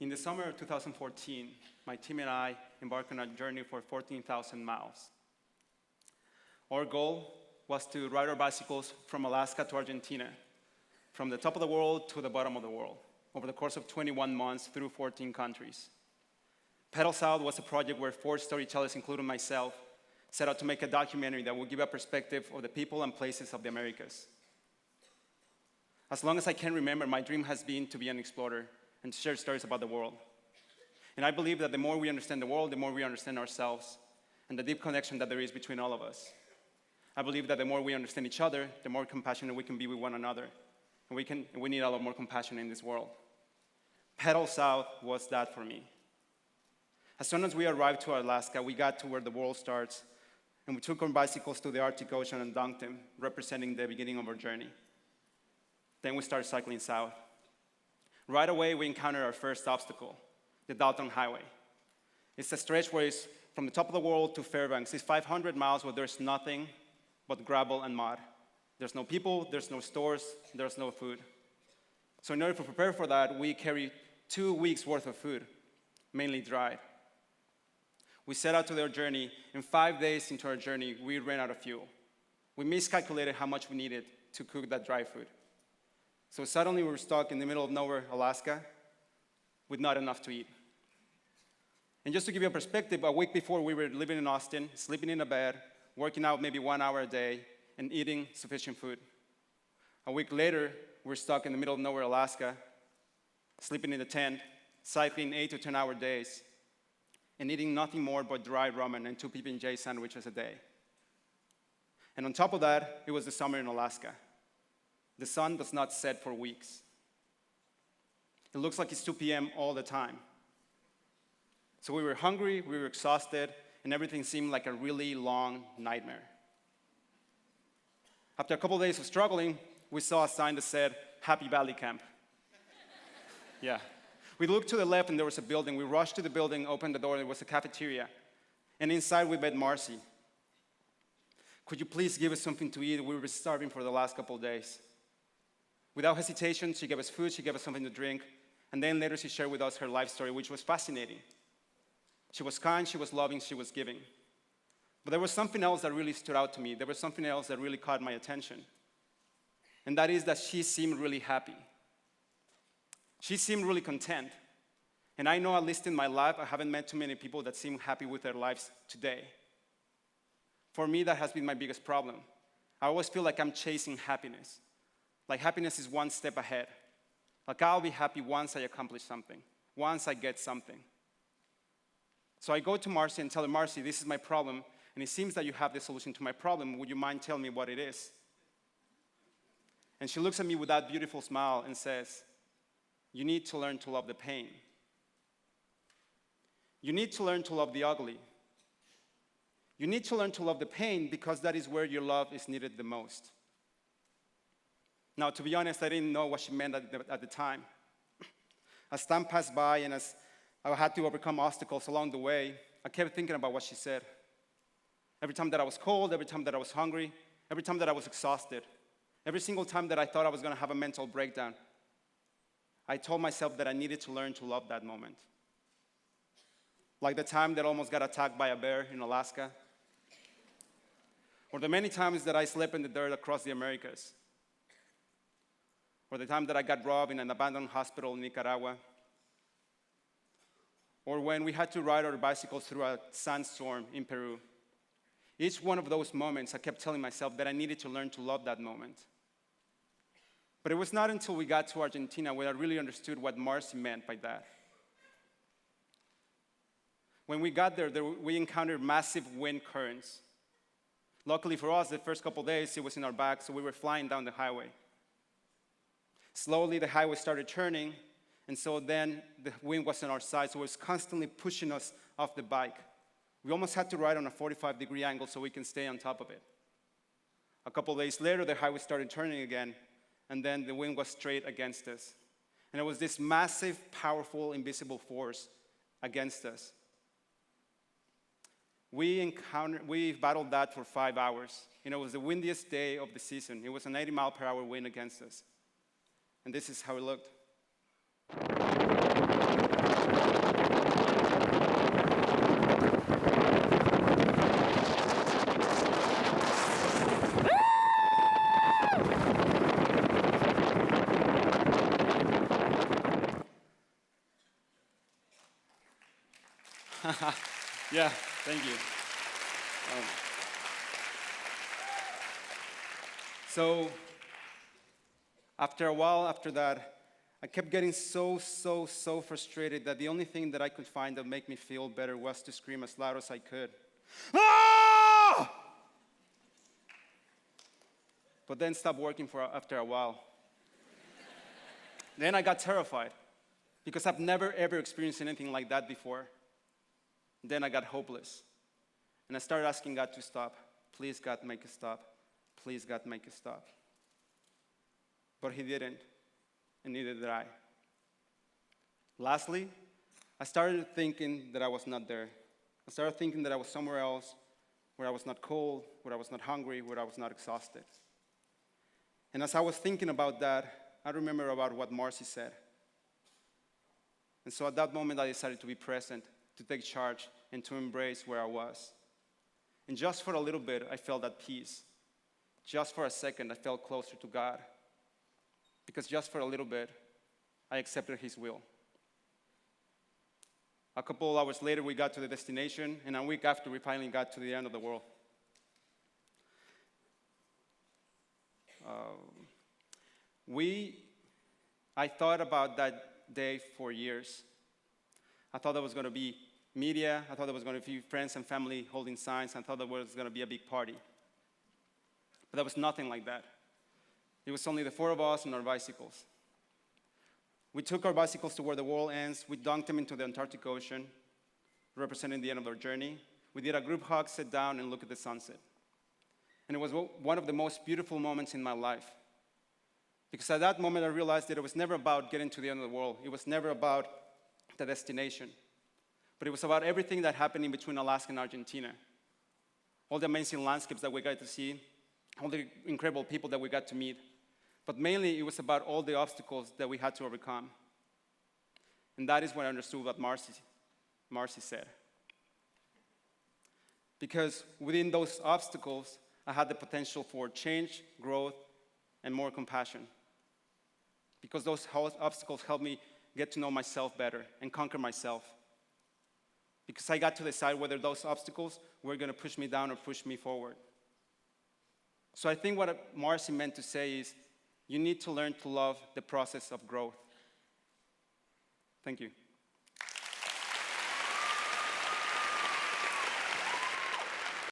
In the summer of 2014, my team and I embarked on a journey for 14,000 miles. Our goal was to ride our bicycles from Alaska to Argentina, from the top of the world to the bottom of the world, over the course of 21 months through 14 countries. Pedal South was a project where 4 storytellers, including myself, set out to make a documentary that would give a perspective of the people and places of the Americas. As long as I can remember, my dream has been to be an explorer and to share stories about the world. And I believe that the more we understand the world, the more we understand ourselves and the deep connection that there is between all of us. I believe that the more we understand each other, the more compassionate we can be with one another. And we need a lot more compassion in this world. Pedal South was that for me. As soon as we arrived to Alaska, we got to where the world starts, and we took our bicycles to the Arctic Ocean and dunked them, representing the beginning of our journey. Then we started cycling south. Right away, we encountered our first obstacle, the Dalton Highway. It's a stretch where it's from the top of the world to Fairbanks. It's 500 miles where there's nothing but gravel and mud. There's no people, there's no stores, there's no food. So in order to prepare for that, we carried 2 weeks worth of food, mainly dried. We set out to our journey, and 5 days into our journey, we ran out of fuel. We miscalculated how much we needed to cook that dry food. So suddenly we were stuck in the middle of nowhere, Alaska, with not enough to eat. And just to give you a perspective, a week before we were living in Austin, sleeping in a bed, working out maybe 1 hour a day, and eating sufficient food. A week later, we're stuck in the middle of nowhere, Alaska, sleeping in a tent, cycling 8 to 10 hour days, and eating nothing more but dry ramen and 2 PB&J sandwiches a day. And on top of that, it was the summer in Alaska. The sun does not set for weeks. It looks like it's 2 p.m. all the time. So we were hungry, we were exhausted, and everything seemed like a really long nightmare. After a couple of days of struggling, we saw a sign that said, Happy Valley Camp. Yeah. We looked to the left and there was a building. We rushed to the building, opened the door, and it was a cafeteria. And inside we met Marcy. Could you please give us something to eat? We were starving for the last couple of days. Without hesitation, she gave us food, she gave us something to drink, and then later she shared with us her life story, which was fascinating. She was kind, she was loving, she was giving. But there was something else that really stood out to me. There was something else that really caught my attention. And that is that she seemed really happy. She seemed really content. And I know, at least in my life, I haven't met too many people that seem happy with their lives today. For me, that has been my biggest problem. I always feel like I'm chasing happiness. Like happiness is one step ahead. Like I'll be happy once I accomplish something, once I get something. So I go to Marcy and tell her, Marcy, this is my problem, and it seems that you have the solution to my problem. Would you mind telling me what it is? And she looks at me with that beautiful smile and says, you need to learn to love the pain. You need to learn to love the ugly. You need to learn to love the pain because that is where your love is needed the most. Now, to be honest, I didn't know what she meant at the time. As time passed by and as I had to overcome obstacles along the way, I kept thinking about what she said. Every time that I was cold, every time that I was hungry, every time that I was exhausted, every single time that I thought I was going to have a mental breakdown, I told myself that I needed to learn to love that moment. Like the time that I almost got attacked by a bear in Alaska, or the many times that I slept in the dirt across the Americas, or the time that I got robbed in an abandoned hospital in Nicaragua, or when we had to ride our bicycles through a sandstorm in Peru. Each one of those moments, I kept telling myself that I needed to learn to love that moment. But it was not until we got to Argentina where I really understood what Marcy meant by that. When we got there, we encountered massive wind currents. Luckily for us, the first couple of days, it was in our back, so we were flying down the highway. Slowly, the highway started turning, and so then the wind was on our side, so it was constantly pushing us off the bike. We almost had to ride on a 45-degree angle so we can stay on top of it. A couple of days later, the highway started turning again, and then the wind was straight against us. And it was this massive, powerful, invisible force against us. We battled that for 5 hours. And it was the windiest day of the season. It was an 80-mile-per-hour wind against us. And this is how it looked. Yeah, thank you. So after a while after that, I kept getting so frustrated that the only thing that I could find that made me feel better was to scream as loud as I could. Ah! But then stopped working after a while. Then I got terrified because I've never ever experienced anything like that before. Then I got hopeless. And I started asking God to stop. Please, God, make it stop. Please, God, make it stop. But he didn't, and neither did I. Lastly, I started thinking that I was not there. I started thinking that I was somewhere else, where I was not cold, where I was not hungry, where I was not exhausted. And as I was thinking about that, I remember about what Marcy said. And so at that moment, I decided to be present, to take charge, and to embrace where I was. And just for a little bit, I felt at peace. Just for a second, I felt closer to God. Because just for a little bit, I accepted his will. A couple of hours later, we got to the destination, and a week after, we finally got to the end of the world. I thought about that day for years. I thought there was going to be media. I thought there was going to be friends and family holding signs. I thought there was going to be a big party. But there was nothing like that. It was only the four of us and our bicycles. We took our bicycles to where the world ends. We dunked them into the Antarctic Ocean, representing the end of our journey. We did a group hug, sit down, and look at the sunset. And it was one of the most beautiful moments in my life. Because at that moment, I realized that it was never about getting to the end of the world. It was never about the destination. But it was about everything that happened in between Alaska and Argentina. All the amazing landscapes that we got to see, all the incredible people that we got to meet. But mainly, it was about all the obstacles that we had to overcome. And that is when I understood what Marcy said. Because within those obstacles, I had the potential for change, growth, and more compassion. Because those obstacles helped me get to know myself better and conquer myself. Because I got to decide whether those obstacles were going to push me down or push me forward. So I think what Marcy meant to say is, you need to learn to love the process of growth. Thank you.